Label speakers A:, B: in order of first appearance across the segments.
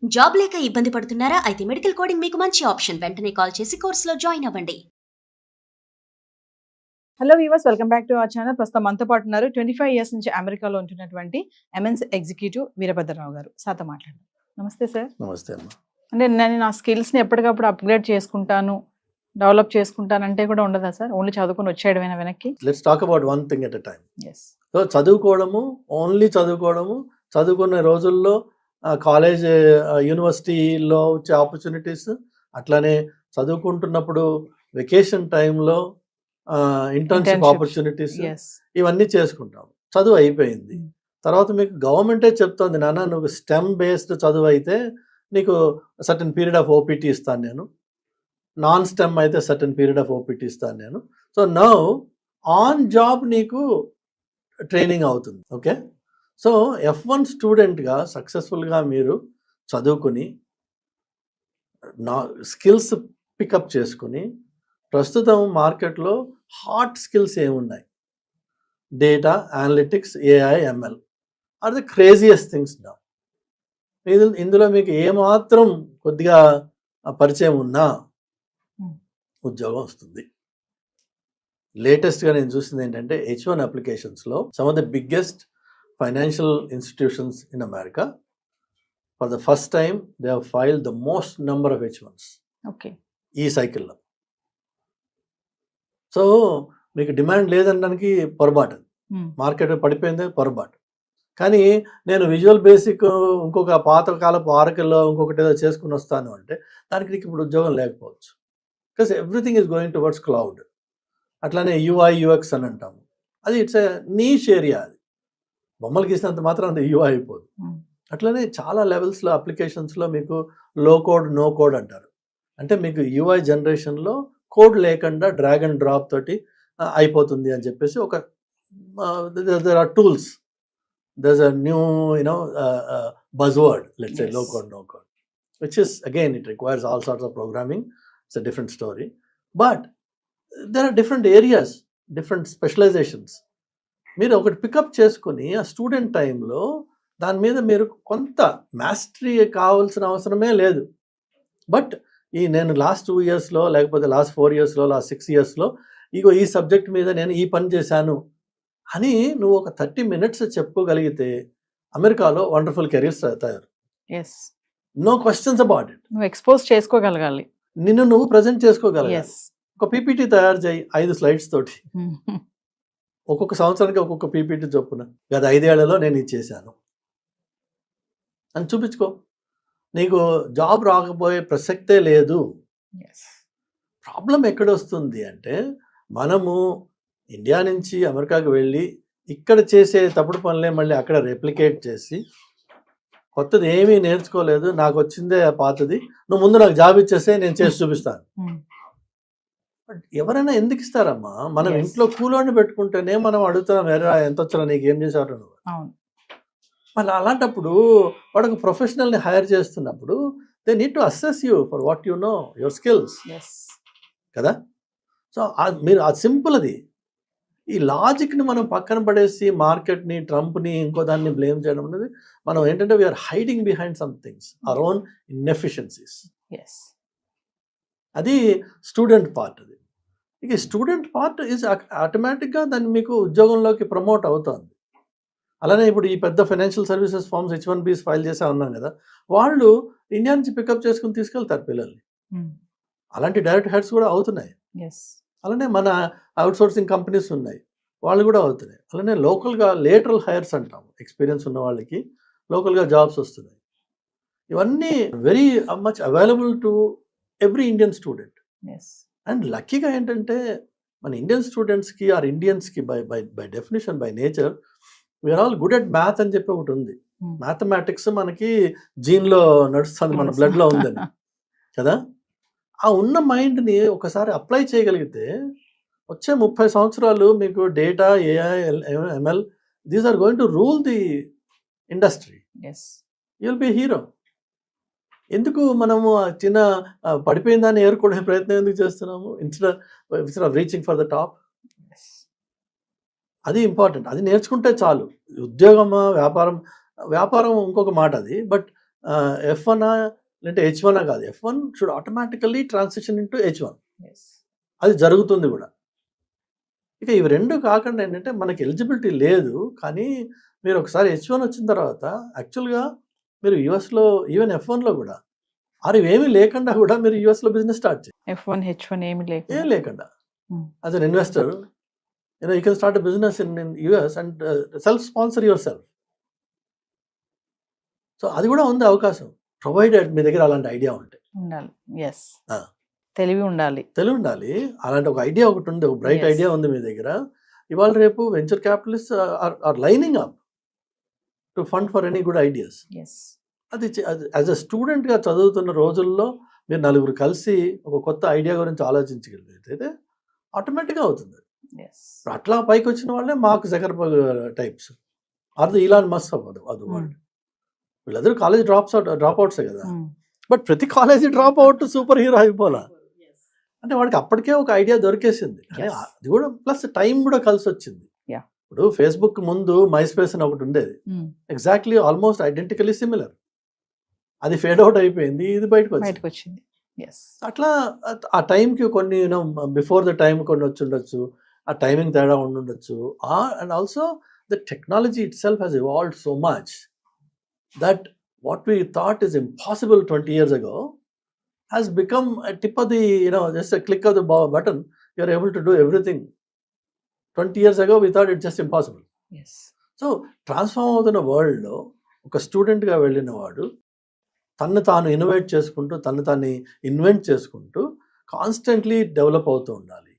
A: Job లేక ఇబ్బంది పడుతున్నారా? అయితే మెడికల్ కోడింగ్ మీకు మంచి ఆప్షన్. వెంటనే కాల్ చేసి కోర్సులో జాయిన్ అవ్వండి.
B: Hello weavers, welcome back to our channel. ప్రస్తుతం మనతో పాటు ఉన్నారు 25 ఇయర్స్ నుంచి అమెరికాలో ఉంటున్నటువంటి ఎంఎన్స్ ఎగ్జిక్యూటివ్ వీరభద్రరావు గారు. సార్తో మాట్లాడారు. నమస్తే సార్.
C: నమస్తే అమ్మ.
B: అంటే నేను నా స్కిల్స్ని ఎప్పటికప్పుడు అప్గ్రేడ్ చేసుకుంటాను, డెవలప్ చేసుకుంటానంటే కూడా ఉండదా సార్? ఓన్లీ చదువుకొని వచ్చేయడమేనా వెనక్కి?
C: Let's talk about one thing at a time.
B: Yes.
C: So చదువుకోవడము, ఓన్లీ చదువుకోవడము, చదువుకునే రోజుల్లో కాలేజ్ యూనివర్సిటీలో వచ్చే ఆపర్చునిటీస్, అట్లానే చదువుకుంటున్నప్పుడు వెకేషన్ టైంలో ఇంటర్న్షిప్ ఆపర్చునిటీస్, ఇవన్నీ చేసుకుంటాం. చదువు అయిపోయింది, తర్వాత మీకు గవర్నమెంటే చెప్తుంది, నాన్న నువ్వు స్టెమ్ బేస్డ్ చదువు అయితే నీకు సర్టన్ పీరియడ్ ఆఫ్ ఓపీటీ ఇస్తాను నేను, నాన్ స్టెమ్ అయితే సర్టన్ పీరియడ్ ఆఫ్ ఓపీటీ ఇస్తాను నేను. సో నౌ ఆన్ జాబ్ నీకు ట్రైనింగ్ అవుతుంది. ఓకే, సో F1 స్టూడెంట్గా సక్సెస్ఫుల్గా మీరు చదువుకుని నా స్కిల్స్ పికప్ చేసుకుని, ప్రస్తుతం మార్కెట్లో హాట్ స్కిల్స్ ఏమున్నాయి? Data analytics, AI, ML are the craziest things నా. ఇందులో మీకు ఏమాత్రం కొద్దిగా పరిచయం ఉన్నా ఉద్యోగం వస్తుంది. లేటెస్ట్గా నేను చూసింది ఏంటంటే H1 అప్లికేషన్స్లో some of the biggest financial institutions in America for the first time they have filed the most number of H1s ఈ సైకిల్లో. సో మీకు డిమాండ్ లేదనడానికి పొరపాటు, మార్కెట్ పడిపోయింది పొరపాటు. కానీ నేను విజువల్ బేసిక్ ఇంకొక పాతకాలపు ఆరకల్లో ఇంకొకటి ఏదో చేసుకుని వస్తాను అంటే దానికి నీకు ఇప్పుడు ఉద్యోగం లేకపోవచ్చు. Because everything is going towards cloud. అట్లానే UI UX అని అంటాము, అది ఇట్స్ ఎ నీష్ ఏరియా. అది బొమ్మలు గీసినంత మాత్రం అంత UI అయిపోదు. అట్లనే చాలా లెవెల్స్లో అప్లికేషన్స్లో మీకు లో కోడ్ నో కోడ్ అంటారు. అంటే మీకు UI జనరేషన్లో కోడ్ లేకుండా డ్రాగ్ అండ్ డ్రాప్ తోటి అయిపోతుంది అని చెప్పేసి ఒక there are tools, there is a new buzzword, let's say low code no code, which is again it requires all sorts of programming. It's a different story, but there are different areas, different specializations. మీరు ఒకటి pickup చేసుకుని ఆ student టైంలో దాని మీద మీరు కొంత mastery కావాల్సిన అవసరమే లేదు. బట్ నేను లాస్ట్ 2 ఇయర్స్లో, లేకపోతే లాస్ట్ 4 ఇయర్స్లో, లాస్ట్ 6 ఇయర్స్లో ఇగో ఈ సబ్జెక్ట్ మీద నేను ఈ పని చేశాను అని నువ్వు ఒక 30 మినిట్స్ చెప్పుకోగలిగితే అమెరికాలో వండర్ఫుల్ కెరీర్స్ తయారు. No questions about it.
B: నువ్వు ఎక్స్పోజ్ చేసుకోగలగాలి,
C: నిన్ను నువ్వు ప్రజెంట్ చేసుకోగలగాలి. ఒక PPT తయారు చేయి 5 స్లైడ్స్ తోటి, ఒక్కొక్క సంవత్సరానికి ఒక్కొక్క PPT చొప్పున, గత 5 ఏళ్లలో నేను ఇది చేశాను అని చూపించుకో. నీకు జాబ్ రాకపోయే ప్రసక్తే లేదు. ప్రాబ్లం ఎక్కడొస్తుంది అంటే మనము ఇండియా నుంచి అమెరికాకి వెళ్ళి ఇక్కడ చేసే తప్పుడు పనులే మళ్ళీ అక్కడ రెప్లికేట్ చేసి కొత్తది ఏమీ నేర్చుకోలేదు, నాకు వచ్చిందే పాతది, నువ్వు ముందు నాకు జాబ్ ఇచ్చేస్తే నేను చేసి చూపిస్తాను. ఎవరైనా ఎందుకు ఇస్తారమ్మా? మనం ఇంట్లో కూలోని పెట్టుకుంటేనే మనం అడుగుతున్నాం, ఎంత వచ్చా నీకు, ఏం చేసావు నువ్వు. మళ్ళీ అలాంటప్పుడు వాడు ప్రొఫెషనల్ని హైర్ చేస్తున్నప్పుడు they need to assess you for what you know, your skills కదా. సో మీరు అది సింపుల్. అది ఈ లాజిక్ని మనం పక్కన పడేసి మార్కెట్ని, ట్రంప్ని, ఇంకో దాన్ని బ్లేమ్ చేయడం అనేది, మనం ఏంటంటే we are hiding behind some things, our own inefficiencies. అది స్టూడెంట్ పార్ట్. అది ఇక స్టూడెంట్ పార్ట్ ఈజ్ ఆటోమేటిక్గా దాన్ని మీకు ఉద్యోగంలోకి ప్రమోట్ అవుతుంది. అలానే ఇప్పుడు ఈ పెద్ద financial services forms H1Bs file చేసా ఉన్నాం కదా, వాళ్ళు ఇండియా నుంచి పికప్ చేసుకుని తీసుకెళ్తారు పిల్లల్ని. అలాంటి డైరెక్ట్ హెడ్స్ కూడా అవుతున్నాయి. అలానే మన అవుట్సోర్సింగ్ కంపెనీస్ ఉన్నాయి, వాళ్ళు కూడా అవుతున్నాయి. అలానే లోకల్గా లేటరల్ హైర్స్ అంటాము, ఎక్స్పీరియన్స్ ఉన్న వాళ్ళకి లోకల్గా జాబ్స్ వస్తున్నాయి. ఇవన్నీ very much available to every Indian student. And లక్కీగా ఏంటంటే మన ఇండియన్ స్టూడెంట్స్కి ఆర్ ఇండియన్స్కి by definition, by nature, we are all good at math అని చెప్పి ఒకటి ఉంది. మ్యాథమెటిక్స్ మనకి జీన్లో నడుస్తుంది, మన బ్లడ్లో ఉందని కదా. ఆ ఉన్న మైండ్ని ఒకసారి అప్లై చేయగలిగితే వచ్చే 30 సంవత్సరాలు మీకు data, AI, ML, these are going to rule the industry. You will be hero. ఎందుకు మనము చిన్న పడిపోయిన దాన్ని ఏరుకోవడానికి ప్రయత్నం ఎందుకు చేస్తున్నాము, instead of reaching for the top? అది ఇంపార్టెంట్. అది నేర్చుకుంటే చాలు. ఉద్యోగమా, వ్యాపారం ఇంకొక మాట అది. బట్ F1 లేదంటే H1 కాదు, F1 should automatically transition into H1.
B: Yes
C: అది జరుగుతుంది కూడా. ఇక ఇవి రెండు కాకుండా ఏంటంటే మనకి ఎలిజిబిలిటీ లేదు, కానీ మీరు ఒకసారి H1 వచ్చిన తర్వాత యాక్చువల్గా మీరు యూఎస్లో ఈవెన్ F1లో కూడా ఇవేమీ లేకుండా కూడా మీరు యూఎస్లో బిజినెస్ స్టార్ట్ చేయండి.
B: F1 H1 ఏమి
C: ఏం లేకుండా
B: Hmm.
C: As an investor you can start business in US and self sponsor your self. So అది కూడా ఉంది అవకాశం, ప్రొవైడెడ్ మీ దగ్గర అలాంటి ఐడియా ఉంటే.
B: ఉండాలి. Yes
C: Ah.
B: తెలివి ఉండాలి.
C: తెలివి ఉండాలి. అలాంటి ఒక ఐడియా ఒకటి ఉంది, ఒక బ్రైట్
B: Yes.
C: ఐడియా ఉంది మీ దగ్గర. ఇవాళ రేపు venture capitalist are lining up to fund for any good ideas.
B: Yes
C: అది యాజ్ అ స్టూడెంట్గా చదువుతున్న రోజుల్లో మీరు నలుగురు కలిసి ఒక కొత్త ఐడియా గురించి ఆలోచించగలిగితే ఆటోమేటిక్గా అవుతుంది.
B: ఎస్
C: ఇప్పుడు అట్లా పైకి వచ్చిన వాళ్ళే మార్క్ జకర్బర్గ్ టైప్స్, అది ఇలాన్ మస్క్ అవ్వదు అది వరల్డ్. వీళ్ళందరూ కాలేజ్ డ్రాప్ అవుట్సే కదా, బట్ ప్రతి college drop out super hero అయిపోలా. అంటే వాడికి అప్పటికే ఒక ఐడియా దొరికేసింది, కానీ
B: Yes.
C: అది కూడా ప్లస్ టైం కూడా కలిసి వచ్చింది.
B: Yeah.
C: ఇప్పుడు ఫేస్బుక్ ముందు మైస్పేస్ అని ఒకటి ఉండేది, ఎగ్జాక్ట్లీ ఆల్మోస్ట్ ఐడెంటికలీ సిమిలర్. అది ఫేడ్ అవుట్ అయిపోయింది, ఇది బయటకు వచ్చింది.
B: బయటకు వచ్చింది. ఎస్
C: అట్లా ఆ టైంకి కొన్ని బిఫోర్ ద టైం కొన్ని వచ్చి ఉండొచ్చు, ఆ టైమింగ్ తేడా ఉండుండొచ్చు. And also the technology itself has evolved so much that what we thought is impossible 20 years ago has become a tip of the, just a click of the button, you are able to do everything. 20 years ago we thought it's just impossible.
B: Yes
C: so transform అవుతున్న వరల్డ్లో ఒక స్టూడెంట్గా వెళ్ళిన వాడు తను తాను innovate చేసుకుంటూ తను తాను ఇన్వెంట్ చేసుకుంటూ కాన్స్టెంట్లీ డెవలప్ అవుతూ ఉండాలి.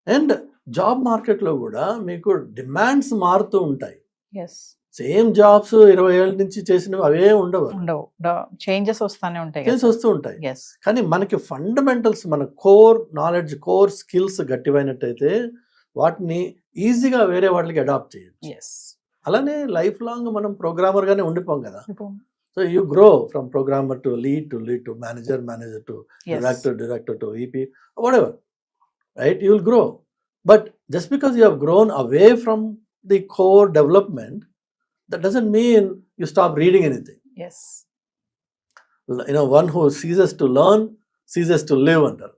C: అండ్ జాబ్ మార్కెట్లో కూడా మీకు డిమాండ్స్ మారుతూ ఉంటాయి.
B: ఎస్
C: సేమ్ జాబ్స్ 20 ఏళ్ళ నుంచి చేసినవి అవే ఉండవు,
B: ఉండవు. చేంజెస్ వస్తానే ఉంటాయి.
C: చేసి వస్తూ ఉంటాయి.
B: ఎస్
C: కానీ మనకి ఫండమెంటల్స్, మన కోర్ నాలెడ్జ్, కోర్ స్కిల్స్ గట్టివైనట్టయితే వాటిని ఈజీగా వేరే వాళ్ళకి అడాప్ట్ చేయొచ్చు.
B: ఎస్
C: అలానే లైఫ్ లాంగ్ మనం ప్రోగ్రామర్గానే ఉండిపోం కదా. So you grow from programmer to lead to manager to director to VP, whatever, right? You will grow. But just because you have grown away from the core development, that doesn't mean you stop reading anything.
B: Yes
C: One who ceases to learn ceases to live అంటారు.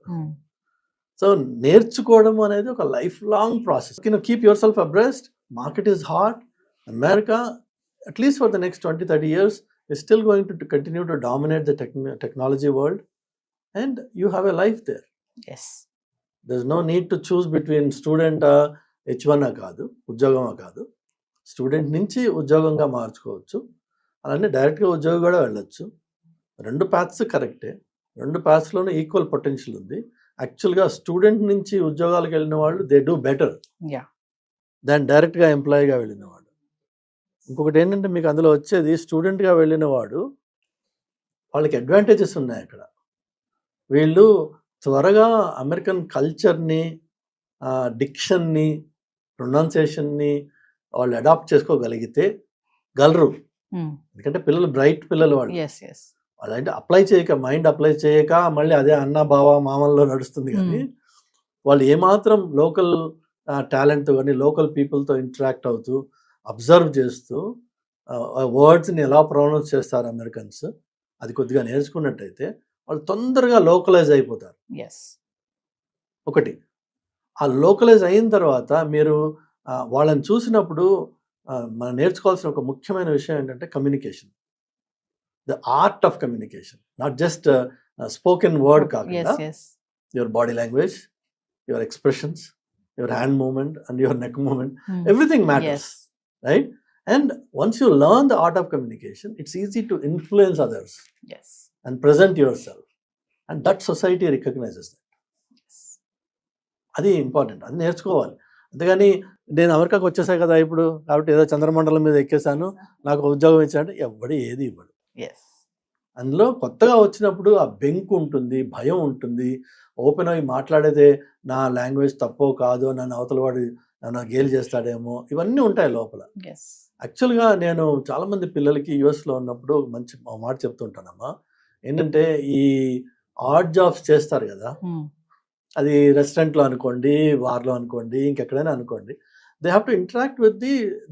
C: So నేర్చుకోవడం అనేది ఒక life long process. Keep your self abreast. Market is hot. America at least for the next 20-30 years is still going to continue to dominate the technology world, and you have a life there.
B: Yes
C: There's no need to choose between student H1 కాదు, ఉద్యోగం కాదు. Student నుంచి ఉద్యోగంగా మార్చుకోవచ్చు, అలానే డైరెక్ట్గా ఉద్యోగం కూడా వెళ్ళొచ్చు. రెండు పాత్స్ కరెక్టే, రెండు పాత్స్లోనూ ఈక్వల్ పొటెన్షియల్ ఉంది. యాక్చువల్గా స్టూడెంట్ నుంచి ఉద్యోగాలకు వెళ్ళిన వాళ్ళు దే డూ బెటర్
B: యా
C: దాన్ డైరెక్ట్గా ఎంప్లాయీగా వెళ్ళిన వాడు. ఇంకొకటి ఏంటంటే మీకు అందులో వచ్చేది స్టూడెంట్గా వెళ్ళిన వాడు వాళ్ళకి అడ్వాంటేజెస్ ఉన్నాయి అక్కడ. వీళ్ళు త్వరగా అమెరికన్ కల్చర్ని, డిక్షన్ని, ప్రొనౌన్సియేషన్ని వాళ్ళు అడాప్ట్ చేసుకోగలిగితే గలరు. ఎందుకంటే పిల్లలు బ్రైట్ పిల్లలు వాళ్ళు.
B: ఎస్ ఎస్
C: వాళ్ళు అంటే మైండ్ అప్లై చేయక మళ్ళీ అదే అన్న బావ మామల్లో నడుస్తుంది. కానీ వాళ్ళు ఏమాత్రం లోకల్ టాలెంట్తో కానీ లోకల్ పీపుల్తో ఇంటరాక్ట్ అవుతూ అబ్జర్వ్ చేస్తూ వర్డ్స్ని ఎలా ప్రొనౌన్స్ చేస్తారు అమెరికన్స్, అది కొద్దిగా నేర్చుకున్నట్టయితే వాళ్ళు తొందరగా లోకలైజ్ అయిపోతారు.
B: ఎస్
C: ఒకటి, ఆ లోకలైజ్ అయిన తర్వాత మీరు వాళ్ళని చూసినప్పుడు మనం నేర్చుకోవాల్సిన ఒక ముఖ్యమైన విషయం ఏంటంటే communication, the art of communication. Not just spoken word కాకుండా
B: as as
C: your body language, your expressions, your hand movement and your neck movement, everything matters, right? And once you learn the art of communication, it's easy to influence others
B: yes
C: and present yourself, and that society recognizes that. అది important, అది నేర్చుకోవాలి. అంతేగాని నేను అమెరికాకు వచ్చేసా కదా ఇప్పుడు కాబట్టి ఏదో చంద్రమండలం మీద ఎక్కేసాను నాకు ఉద్యోగం ఇచ్చానంటే ఎవడు ఏది ఇవ్వడు.
B: ఎస్
C: అందులో కొత్తగా వచ్చినప్పుడు ఆ బెంక్ ఉంటుంది, భయం ఉంటుంది, ఓపెన్ అయ్యి మాట్లాడేదే నా లాంగ్వేజ్ తప్పో కాదో, నన్ను అవతల వాడు నన్ను గేల్ చేస్తాడేమో, ఇవన్నీ ఉంటాయి లోపల.
B: ఎస్
C: యాక్చువల్గా నేను చాలామంది పిల్లలకి యూఎస్లో ఉన్నప్పుడు మంచి మాట చెప్తుంటానమ్మా, ఏంటంటే ఈ ఆడ్ జాబ్స్ చేస్తారు కదా, అది రెస్టారెంట్లో అనుకోండి, బార్లో అనుకోండి, ఇంకెక్కడైనా అనుకోండి, they have to interact with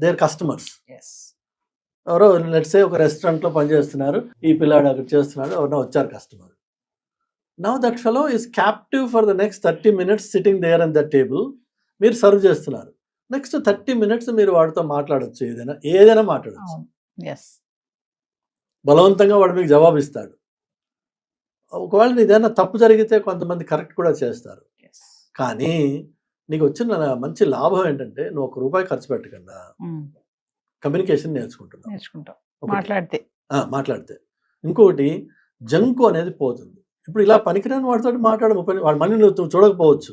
C: their customers.
B: Yes
C: ఎవరో లెట్స్ సే ఒక రెస్టారెంట్లో పనిచేస్తున్నారు, ఈ పిల్లాడు అక్కడ చేస్తున్నాడు, ఎవరో వచ్చారు customer. Now that fellow is captive for the next 30 minutes sitting there on the table. మీరు సర్వ్ చేస్తున్నారు, నెక్స్ట్ 30 minutes మీరు వాడితో మాట్లాడచ్చు, ఏదైనా మాట్లాడచ్చు. బలవంతంగా వాడు మీకు జవాబు ఇస్తాడు. ఒకవేళ ఏదైనా తప్పు జరిగితే కొంతమంది కరెక్ట్ కూడా చేస్తారు. కానీ నీకు వచ్చిన మంచి లాభం ఏంటంటే నువ్వు ₹1 ఖర్చు పెట్టకుండా కమ్యూనికేషన్ నేర్చుకుంటావు మాట్లాడితే. ఇంకొకటి జంకు అనేది పోతుంది. ఇప్పుడు ఇలా పనికిరాని వాడితో వాడి మనీ నువ్వు చూడకపోవచ్చు,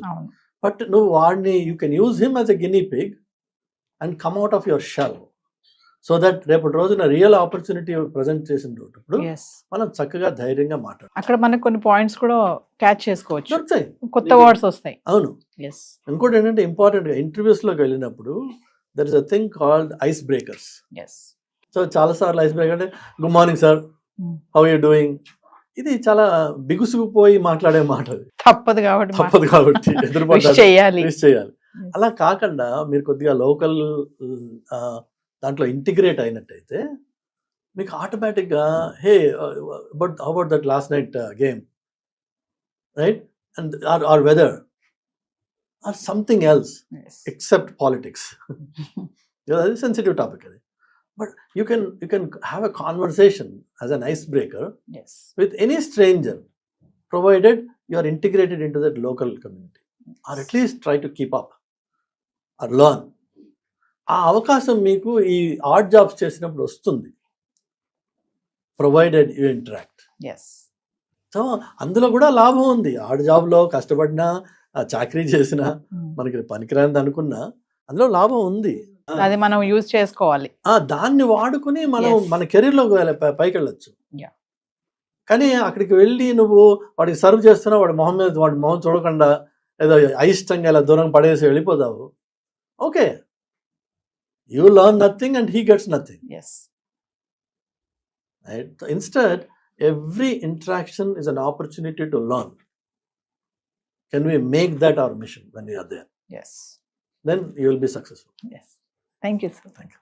C: బట్ నువ్వు వాడిని you can use him as a guinea pig and come out of your shell, so that రేపటి రోజున రియల్ ఆపర్చునిటీ ప్రజెంట్ చేసినప్పుడు మనం చక్కగా ధైర్యంగా మాట్లాడాలి.
B: అక్కడ మనకు కొన్ని పాయింట్స్ కూడా క్యాచ్ చేసుకోవచ్చు,
C: దొరుకుతాయి,
B: కొత్త వర్డ్స్ వస్తాయి.
C: అవును. ఇంకోటి ఏంటంటే ఇంపార్టెంట్ గా ఇంటర్వ్యూస్ లోకి వెళ్ళినప్పుడు there is a thing called ice breakers. So చాలా సార్లు ఐస్ బ్రేకర్ అంటే good morning sir, how you doing, ఇది చాలా బిగుసుకుపోయి మాట్లాడే మాట.
B: తప్పదు కాబట్టి
C: చేయాలి. అలా కాకుండా మీరు కొద్దిగా లోకల్ దాంట్లో ఇంటిగ్రేట్ అయినట్టయితే మీకు ఆటోమేటిక్గా hey about that last night game, right, and or weather or something else except politics. అది సెన్సిటివ్ టాపిక్ అది. But you can have a conversation as an icebreaker with any stranger, provided you are integrated into that local community, or at least try to keep up or learn. ఆ అవకాశం మీకు ఈ art jobs చేసినప్పుడు వస్తుంది, provided you interact. So అందులో కూడా లాభం ఉంది. ఆర్ట్ జాబ్లో కష్టపడినా, చాకరీ చేసినా, మనకి పనికిరానిది అనుకున్నా అందులో లాభం ఉంది.
B: అది మనం యూజ్ చేసుకోవాలి,
C: దాన్ని వాడుకుని మనం మన కెరీర్లో పైకి వెళ్ళొచ్చు. కానీ అక్కడికి వెళ్ళి నువ్వు వాడికి సర్వ్ చేస్తున్నావు, వాడి మొహం చూడకుండా ఏదో అయిష్టంగా ఇలా దూరం పడేసి వెళ్ళిపోతావు, okay, you learn nothing and he gets nothing. Instead, every interaction is an opportunity to learn. Can we make that our mission when we are there? Then you will be successful.
B: Thank you, sir.
C: Thank you.